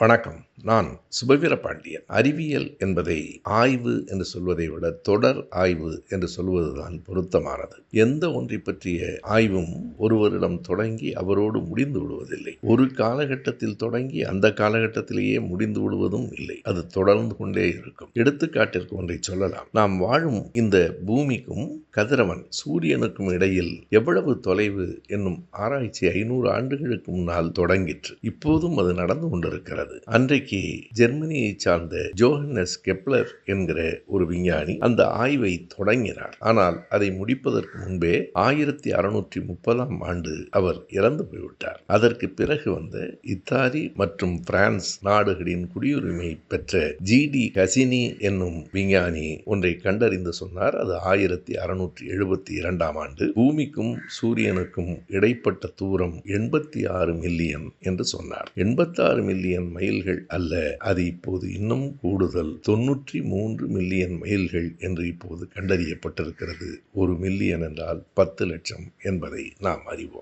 வணக்கம். நான் சுபவீரபாண்டியன். அறிவியல் என்பதை ஆய்வு என்று சொல்வதை விட தொடர் ஆய்வு என்று சொல்வதுதான் பொருத்தமானது. எந்த ஒன்றை பற்றிய ஆய்வும் ஒருவரிடம் தொடங்கி அவரோடு முடிந்து விடுவதில்லை. ஒரு காலகட்டத்தில் தொடங்கி அந்த காலகட்டத்திலேயே முடிந்து விடுவதும் இல்லை. அது தொடர்ந்து கொண்டே இருக்கும். எடுத்துக்காட்டிற்கு ஒன்றை சொல்லலாம். நாம் வாழும் இந்த பூமிக்கும் கதிரவன் சூரியனுக்கும் இடையில் எவ்வளவு தொலைவு என்னும் ஆராய்ச்சி 500 ஆண்டுகளுக்கு முன்னால் தொடங்கிற்று. இப்போதும் அது நடந்து கொண்டிருக்கிறது. அன்றைக்கு ஜெர்மனியை சார்ந்த ஜோஹன்னஸ் கெப்லர் என்கிற ஒரு விஞ்ஞானி அந்த ஆய்வை தொடங்கினார். ஆனால் அதை முடிப்பதற்கு முன்பே 1630 ஆண்டு அவர் இறந்து போய்விட்டார். அதற்கு பிறகு வந்த இத்தாலி மற்றும் பிரான்ஸ் நாடுகளின் குடியுரிமை பெற்ற ஜிடி கசினி என்னும் விஞ்ஞானி ஒன்றை கண்டறிந்து சொன்னார். அது 1672 ஆண்டு. பூமிக்கும் சூரியனுக்கும் இடைப்பட்ட தூரம் 86 மில்லியன் என்று சொன்னார். 86 மில்லியன் மைல்கள் அல்ல, அது இப்போது இன்னும் கூடுதல் 93 மில்லியன் மைல்கள் என்று இப்போது கண்டறியப்பட்டிருக்கிறது. 1 மில்லியன் என்றால் 10 லட்சம் என்பதை நாம் அறிவோம்.